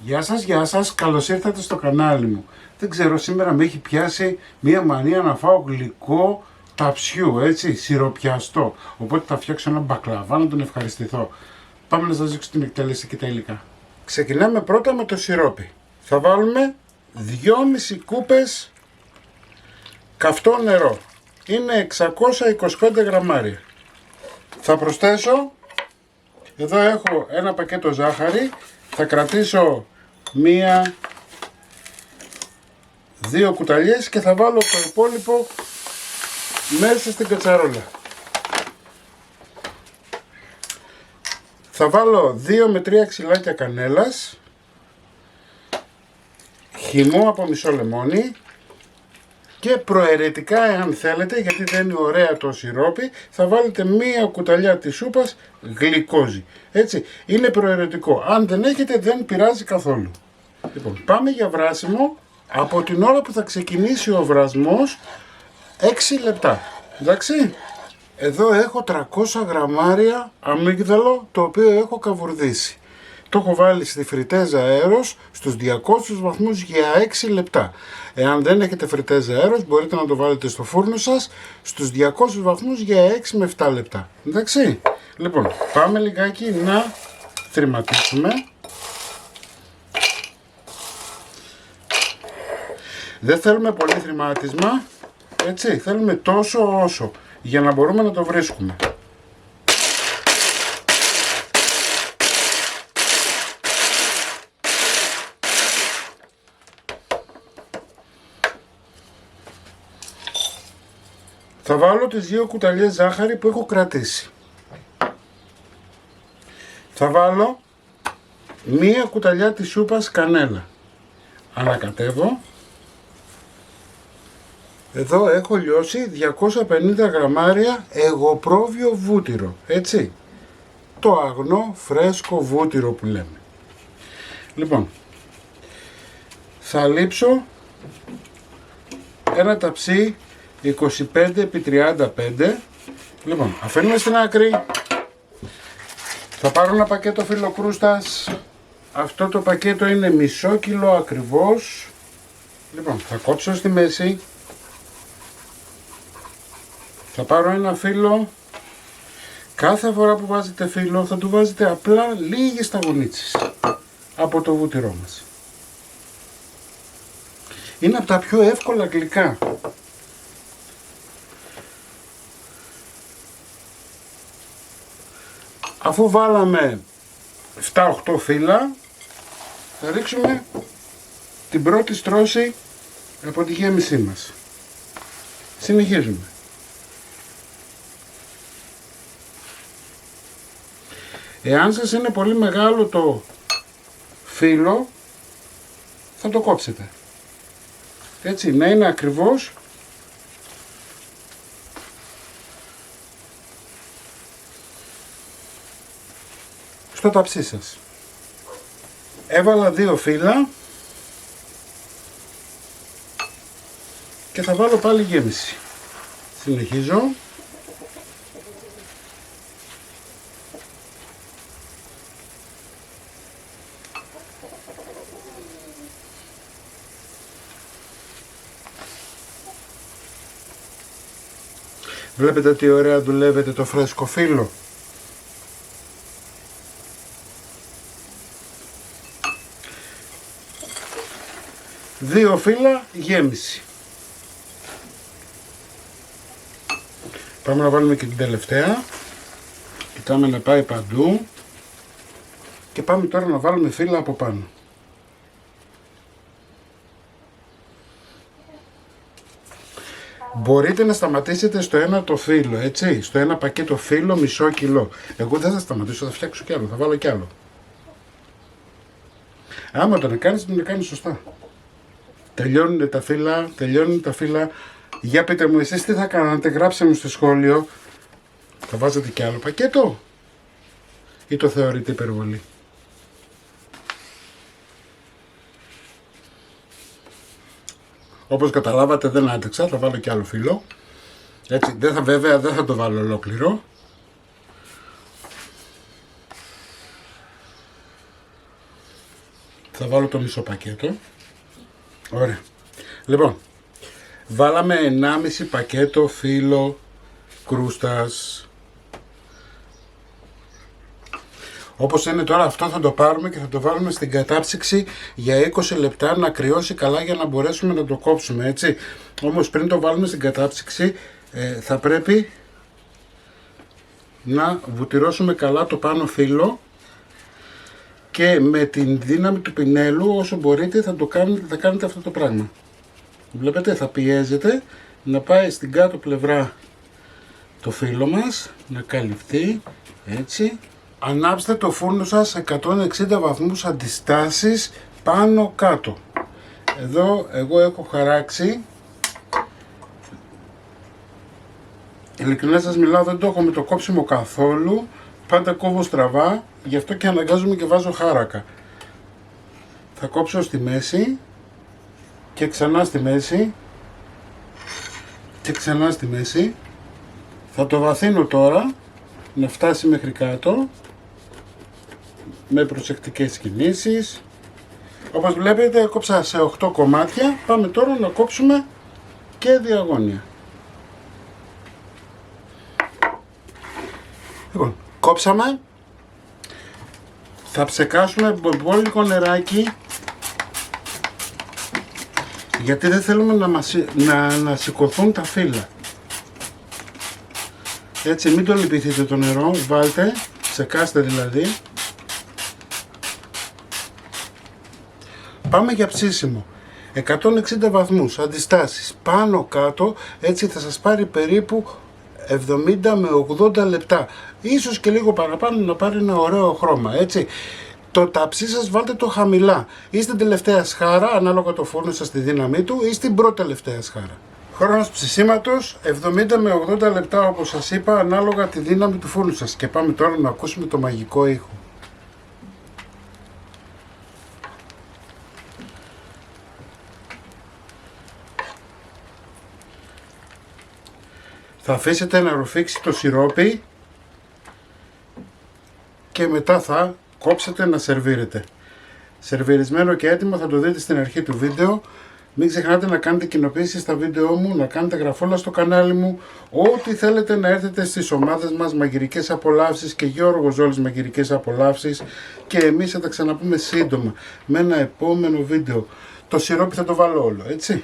Γεια σας, καλώς ήρθατε στο κανάλι μου. Δεν ξέρω, σήμερα με έχει πιάσει μία μανία να φάω γλυκό ταψιού, έτσι, σιροπιαστό. Οπότε θα φτιάξω ένα μπακλαβά να τον ευχαριστηθώ. Πάμε να σας δείξω την εκτέλεση και τα υλικά. Ξεκινάμε πρώτα με το σιρόπι. Θα βάλουμε 2,5 κούπες καυτό νερό. Είναι 625 γραμμάρια. Θα προσθέσω, εδώ έχω ένα πακέτο ζάχαρη. Θα κρατήσω 1-2 κουταλιές και θα βάλω το υπόλοιπο μέσα στην κατσαρόλα. Θα βάλω 2 με 3 ξυλάκια κανέλας, χυμό από μισό λεμόνι και προαιρετικά, εάν θέλετε, γιατί δεν είναι ωραία το σιρόπι, θα βάλετε 1 κουταλιά της σούπας γλυκόζι. Έτσι, είναι προαιρετικό. Αν δεν έχετε, δεν πειράζει καθόλου. Λοιπόν, πάμε για βράσιμο. Από την ώρα που θα ξεκινήσει ο βρασμός, 6 λεπτά. Εντάξει. Εδώ έχω 300 γραμμάρια αμύγδαλο, το οποίο έχω καβουρδίσει. Το έχω βάλει στη φριτέζα αέρος στους 200 βαθμούς για 6 λεπτά. Εάν δεν έχετε φριτέζα αέρος, μπορείτε να το βάλετε στο φούρνο σας στους 200 βαθμούς για 6 με 7 λεπτά. Εντάξει. Λοιπόν, πάμε λιγάκι να θρηματίσουμε. Δεν θέλουμε πολύ θρηματίσμα, έτσι, θέλουμε τόσο όσο, για να μπορούμε να το βρίσκουμε. Θα βάλω τις 2 κουταλιές ζάχαρη που έχω κρατήσει. Θα βάλω 1 κουταλιά της σούπας κανέλα. Ανακατεύω. Εδώ έχω λιώσει 250 γραμμάρια εγωπρόβιο βούτυρο, έτσι. Το αγνό φρέσκο βούτυρο που λέμε. Λοιπόν, θα λείψω ένα ταψί 25x35. Λοιπόν, αφήνουμε στην άκρη. Θα πάρω ένα πακέτο φυλλοκρούστας. Αυτό το πακέτο είναι μισό κιλό ακριβώς. Λοιπόν, θα κόψω στη μέση. Θα πάρω ένα φύλλο. Κάθε φορά που βάζετε φύλλο θα του βάζετε απλά λίγες σταγονίτσες από το βούτυρό μας. Είναι από τα πιο εύκολα γλυκά. Αφού βάλαμε 7-8 φύλλα, θα ρίξουμε την πρώτη στρώση από τη γέμισή μας. Συνεχίζουμε. Εάν σας είναι πολύ μεγάλο το φύλλο, θα το κόψετε. Έτσι, να είναι ακριβώς στο ταψί σας. Έβαλα 2 φύλλα και θα βάλω πάλι γέμιση. Συνεχίζω. Βλέπετε τι ωραία δουλεύετε το φρέσκο φύλλο. Δύο φύλλα γέμιση. Πάμε να βάλουμε και την τελευταία. Κοιτάμε να πάει παντού. Και πάμε τώρα να βάλουμε φύλλα από πάνω. Μπορείτε να σταματήσετε στο ένα το φύλλο, έτσι, στο ένα πακέτο φύλλο μισό κιλό. Εγώ δεν θα σταματήσω, θα φτιάξω κι άλλο, θα βάλω κι άλλο. Άμα το να κάνεις, το να κάνεις σωστά. Τελειώνουν τα φύλλα. Για πείτε μου εσείς τι θα κάνατε, γράψτε μου στο σχόλιο. Θα βάζετε κι άλλο πακέτο ή το θεωρείτε υπερβολή? Όπως καταλάβατε δεν άντεξα, θα βάλω κι άλλο φύλλο. Έτσι, βέβαια δεν θα το βάλω ολόκληρο. Θα βάλω το μισό πακέτο. Ωραία. Λοιπόν, βάλαμε 1,5 πακέτο φύλλο κρούστας. Όπως είναι τώρα, αυτό θα το πάρουμε και θα το βάλουμε στην κατάψυξη για 20 λεπτά να κρυώσει καλά για να μπορέσουμε να το κόψουμε, έτσι. Όμως πριν το βάλουμε στην κατάψυξη θα πρέπει να βουτυρώσουμε καλά το πάνω φύλλο και με την δύναμη του πινέλου όσο μπορείτε θα κάνετε αυτό το πράγμα. Βλέπετε, θα πιέζετε να πάει στην κάτω πλευρά το φύλλο μας, να καλυφθεί, έτσι. Ανάψτε το φούρνο σας σε 160 βαθμούς αντιστάσεις πάνω κάτω. Εδώ εγώ έχω χαράξει, ειλικρινά σας μιλάω, δεν το έχω με το κόψιμο καθόλου, πάντα κόβω στραβά, γι' αυτό και αναγκάζομαι και βάζω χάρακα. Θα κόψω στη μέση και ξανά στη μέση και ξανά στη μέση. Θα το βαθύνω τώρα να φτάσει μέχρι κάτω με προσεκτικές κινήσεις. Όπως βλέπετε έκοψα σε 8 κομμάτια. Πάμε τώρα να κόψουμε και διαγώνια. Λοιπόν, κόψαμε. Θα ψεκάσουμε με πολύ λίγο νεράκι, γιατί δεν θέλουμε να σηκωθούν τα φύλλα. Έτσι, μην το λυπηθείτε το νερό, βάλτε, ψεκάστε δηλαδή. Πάμε για ψήσιμο. 160 βαθμούς, αντιστάσεις, πάνω κάτω, έτσι θα σας πάρει περίπου 70 με 80 λεπτά. Ίσως και λίγο παραπάνω να πάρει ένα ωραίο χρώμα, έτσι. Το ταψί σας βάλτε το χαμηλά. Ή στην τελευταία σχάρα, ανάλογα το φούρνο σας τη δύναμή του, ή στην πρώτη τελευταία σχάρα. Χρόνος ψησίματος 70 με 80 λεπτά, όπως σας είπα, ανάλογα τη δύναμη του φούρνου σας. Και πάμε τώρα να ακούσουμε το μαγικό ήχο. Θα αφήσετε να ρουφήξει το σιρόπι και μετά θα κόψετε να σερβίρετε. Σερβιρισμένο και έτοιμο θα το δείτε στην αρχή του βίντεο. Μην ξεχνάτε να κάνετε κοινοποίησεις στα βίντεό μου, να κάνετε γραφόλα στο κανάλι μου. Ό,τι θέλετε να έρθετε στις ομάδες μας Μαγειρικές Απολαύσεις και Γιώργος Ζόλης Μαγειρικές Απολαύσεις. Και εμείς θα τα ξαναπούμε σύντομα με ένα επόμενο βίντεο. Το σιρόπι θα το βάλω όλο, έτσι.